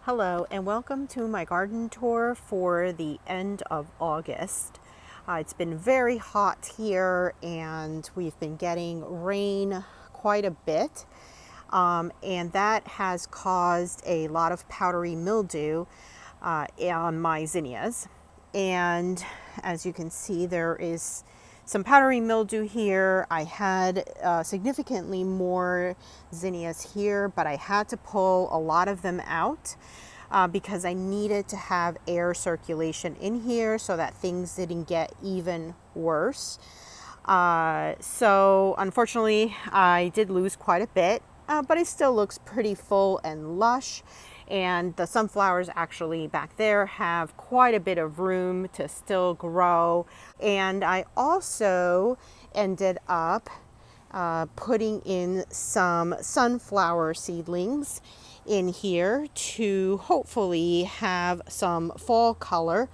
Hello and welcome to my garden tour for the end of August. It's been very hot here and we've been getting rain quite a bit, and that has caused a lot of powdery mildew on my zinnias. And as you can see, there is some powdery mildew here. I had significantly more zinnias here, but I had to pull a lot of them out because I needed to have air circulation in here so that things didn't get even worse. So unfortunately, I did lose quite a bit, but it still looks pretty full and lush. And the sunflowers actually back there have quite a bit of room to still grow. And I also ended up putting in some sunflower seedlings in here to hopefully have some fall color.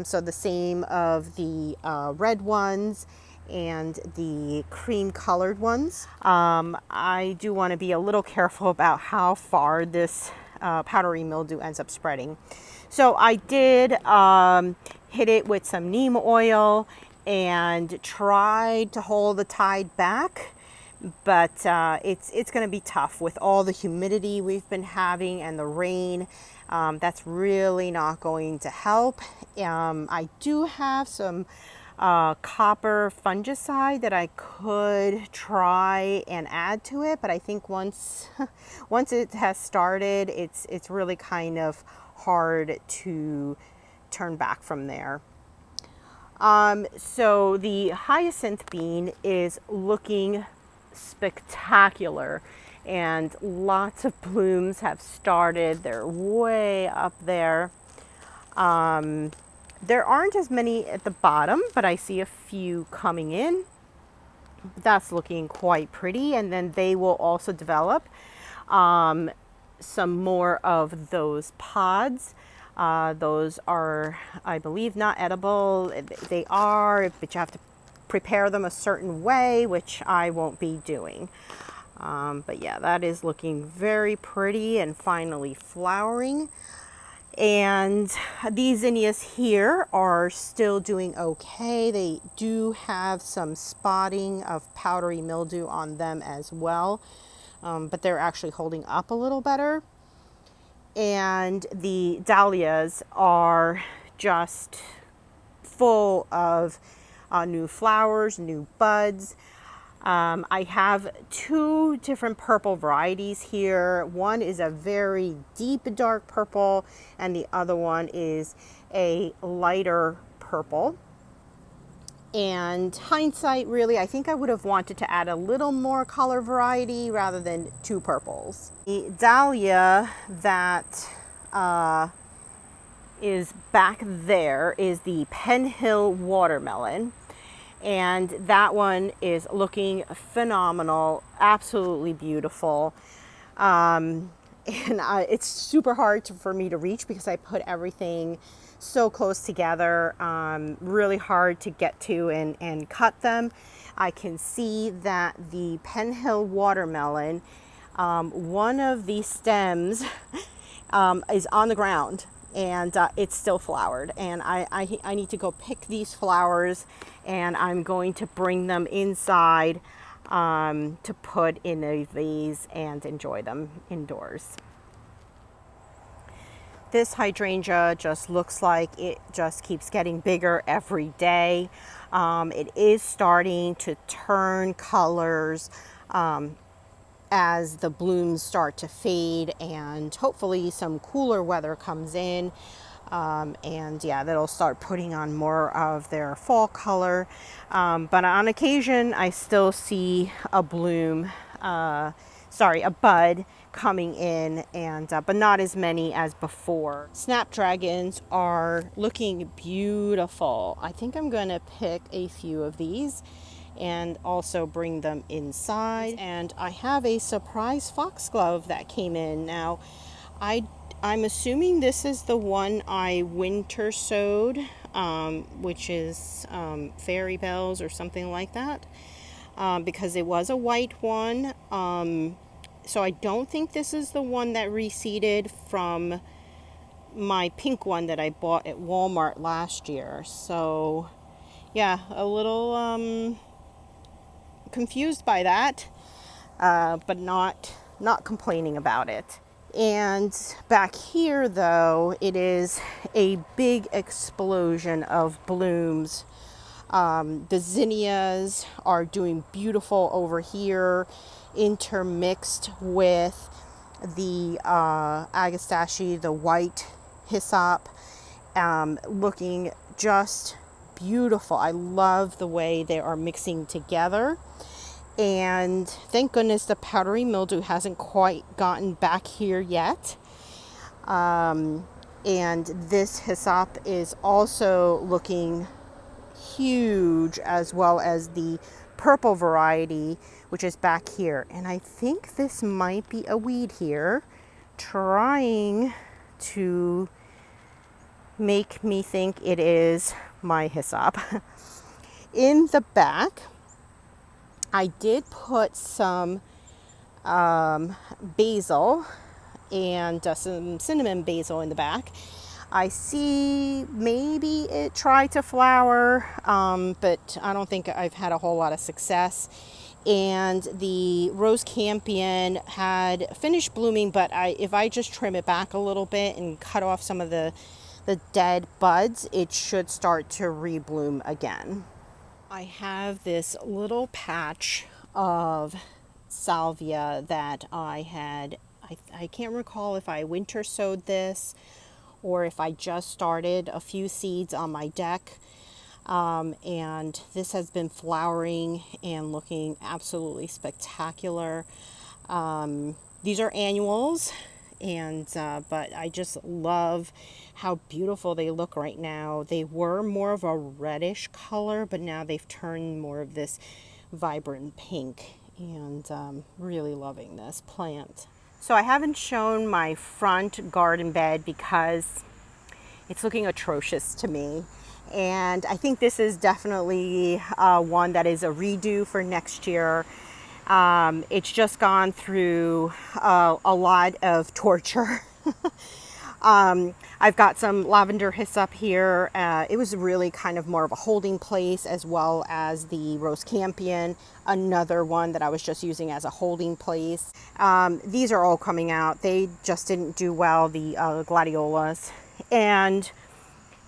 So the same of the red ones and the cream colored ones. I do want to be a little careful about how far this powdery mildew ends up spreading. So I did hit it with some neem oil and tried to hold the tide back, but it's going to be tough with all the humidity we've been having and the rain. That's really not going to help. I do have some copper fungicide that I could try and add to it, but I think once it has started, it's really kind of hard to turn back from there. So the hyacinth bean is looking spectacular and lots of blooms have started. They're way up there. There aren't as many at the bottom, but I see a few coming in. That's looking quite pretty, and then they will also develop some more of those pods. Those are, I believe, not edible. They are, but you have to prepare them a certain way, which I won't be doing. But yeah, that is looking very pretty and finally flowering. And these zinnias here are still doing okay. They do have some spotting of powdery mildew on them as well, but they're actually holding up a little better. And the dahlias are just full of new flowers, new buds. I have two different purple varieties here. One is a very deep dark purple and the other one is a lighter purple. And hindsight, really, I think I would have wanted to add a little more color variety rather than two purples. The dahlia that is back there is the Pen Hill watermelon. And that one is looking phenomenal, absolutely beautiful. It's super hard for me to reach because I put everything so close together, really hard to get to and cut them. I can see that the Pen Hill watermelon, one of the stems is on the ground and it's still flowered, and I need to go pick these flowers and I'm going to bring them inside to put in a vase and enjoy them indoors. This hydrangea just looks like it just keeps getting bigger every day. It is starting to turn colors as the blooms start to fade, and hopefully some cooler weather comes in, and yeah, that'll start putting on more of their fall color. But on occasion I still see a bloom, a bud coming in, and but not as many as before. Snapdragons are looking beautiful. I think I'm going to pick a few of these and also bring them inside. And I have a surprise foxglove that came in. Now I'm assuming this is the one I winter sowed, which is Fairy Bells or something like that, because it was a white one. So I don't think this is the one that reseeded from my pink one that I bought at Walmart last year. So yeah, a little confused by that, but not complaining about it. And back here though, it is a big explosion of blooms. The zinnias are doing beautiful over here, intermixed with the agastache, the white hyssop, looking just beautiful. I love the way they are mixing together. And thank goodness the powdery mildew hasn't quite gotten back here yet. And this hyssop is also looking huge, as well as the purple variety, which is back here. And I think this might be a weed here trying to make me think it is my hyssop. In the back, I did put some basil and some cinnamon basil in the back. I see maybe it tried to flower, but I don't think I've had a whole lot of success. And the rose campion had finished blooming, but if I just trim it back a little bit and cut off some of the dead buds, it should start to rebloom again. I have this little patch of salvia that I had, I can't recall if I winter sowed this or if I just started a few seeds on my deck. And this has been flowering and looking absolutely spectacular. These are annuals, and but I just love how beautiful they look right now. They were more of a reddish color, but now they've turned more of this vibrant pink, and really loving this plant. So I haven't shown my front garden bed because it's looking atrocious to me. And I think this is definitely one that is a redo for next year. It's just gone through a lot of torture. I've got some lavender hyssop here. It was really kind of more of a holding place, as well as the rose campion, another one that I was just using as a holding place. These are all coming out. They just didn't do well, the gladiolas. And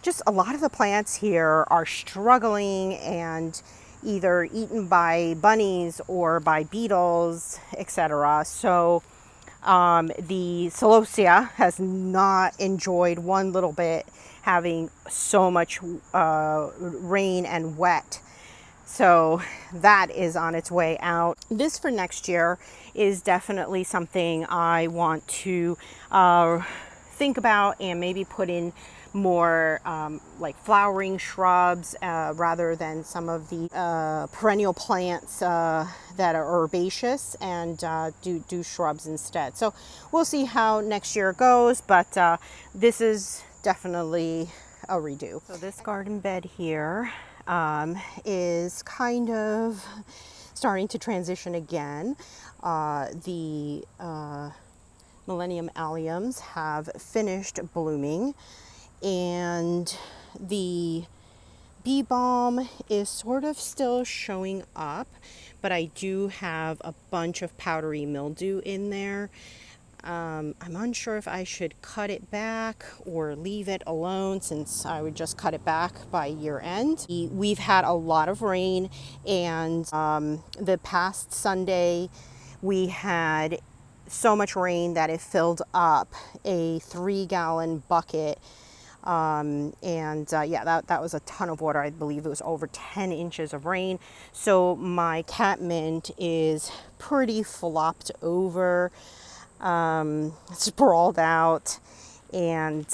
just a lot of the plants here are struggling and either eaten by bunnies or by beetles, etc. So the celosia has not enjoyed one little bit having so much rain and wet. So that is on its way out. This for next year is definitely something I want to think about and maybe put in more like flowering shrubs rather than some of the perennial plants that are herbaceous, and do shrubs instead. So we'll see how next year goes, but this is definitely a redo. So this garden bed here is kind of starting to transition again. The Millennium alliums have finished blooming, and the bee balm is sort of still showing up, but I do have a bunch of powdery mildew in there. I'm unsure if I should cut it back or leave it alone, since I would just cut it back by year end. We've had a lot of rain, and the past Sunday we had so much rain that it filled up a 3-gallon bucket. Yeah, that was a ton of water. I believe it was over 10 inches of rain. So my catmint is pretty flopped over, sprawled out, and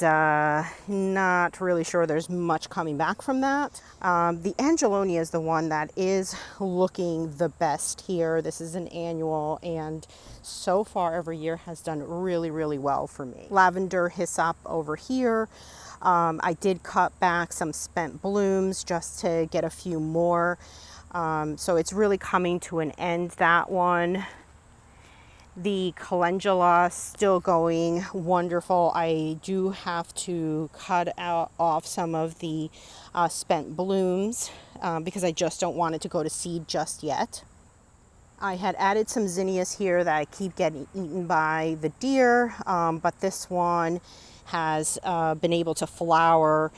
not really sure there's much coming back from that. The Angelonia is the one that is looking the best here. This is an annual, and so far every year has done really, really well for me. Lavender hyssop over here. I did cut back some spent blooms just to get a few more. So it's really coming to an end, that one. The calendula still going wonderful. I do have to cut off some of the spent blooms because I just don't want it to go to seed just yet. I had added some zinnias here that I keep getting eaten by the deer, but this one has been able to flower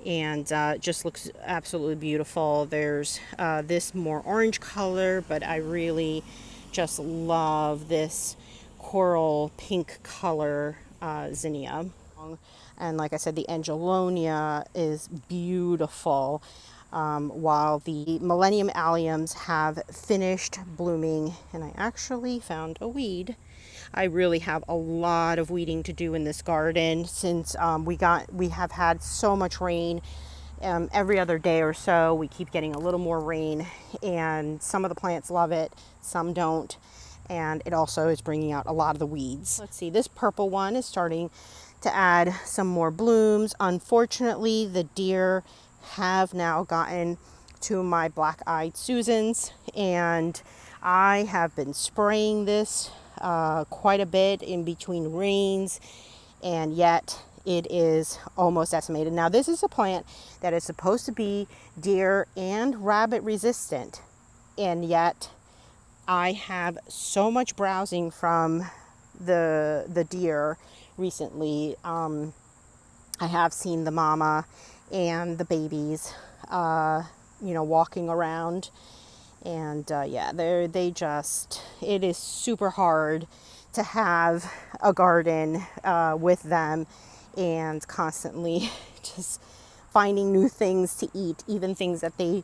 and just looks absolutely beautiful. There's this more orange color, but I really just love this coral pink color zinnia. And like I said, the angelonia is beautiful. While the millennium alliums have finished blooming, and I actually found a weed. I really have a lot of weeding to do in this garden since we have had so much rain. Every other day or so we keep getting a little more rain, and some of the plants love it, some don't, and it also is bringing out a lot of the weeds. Let's see, this purple one is starting to add some more blooms. Unfortunately, the deer have now gotten to my black-eyed Susans, and I have been spraying this quite a bit in between rains, and yet it is almost decimated. Now, this is a plant that is supposed to be deer and rabbit resistant, and yet I have so much browsing from the deer recently. I have seen the mama and the babies, walking around, and yeah, it is super hard to have a garden with them and constantly just finding new things to eat, even things that they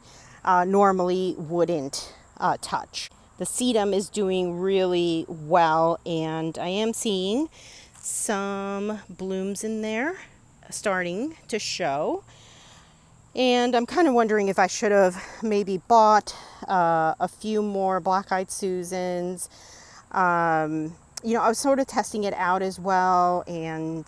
normally wouldn't touch. The sedum is doing really well, and I am seeing some blooms in there starting to show. And I'm kind of wondering if I should have maybe bought a few more black-eyed Susans. I was sort of testing it out as well, and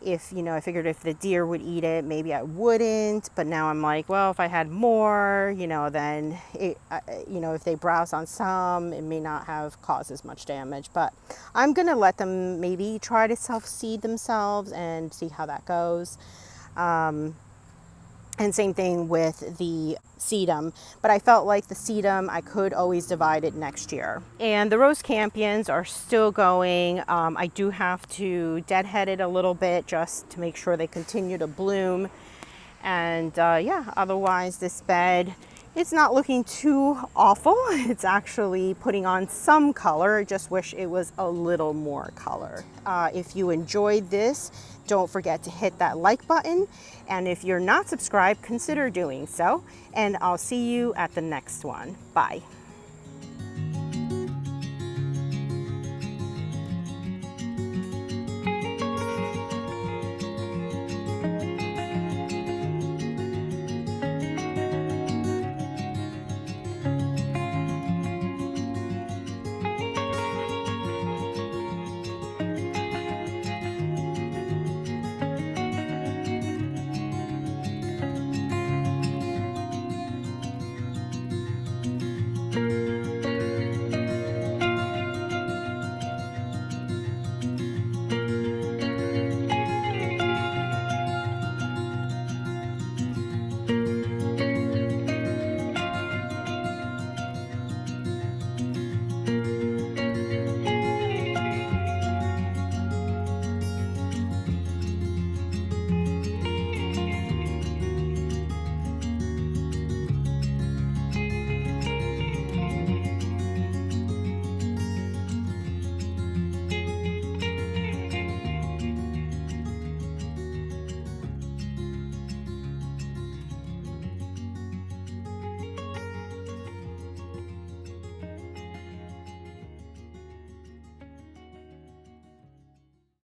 if, I figured if the deer would eat it, maybe I wouldn't. But now I'm like, well, if I had more, then if they browse on some, it may not have caused as much damage. But I'm gonna let them maybe try to self-seed themselves and see how that goes. And same thing with the sedum, but I felt like the sedum, I could always divide it next year. And the rose campions are still going. I do have to deadhead it a little bit just to make sure they continue to bloom. And yeah, otherwise this bed, it's not looking too awful. It's actually putting on some color. I just wish it was a little more color. If you enjoyed this, don't forget to hit that like button. And if you're not subscribed, consider doing so. And I'll see you at the next one. Bye.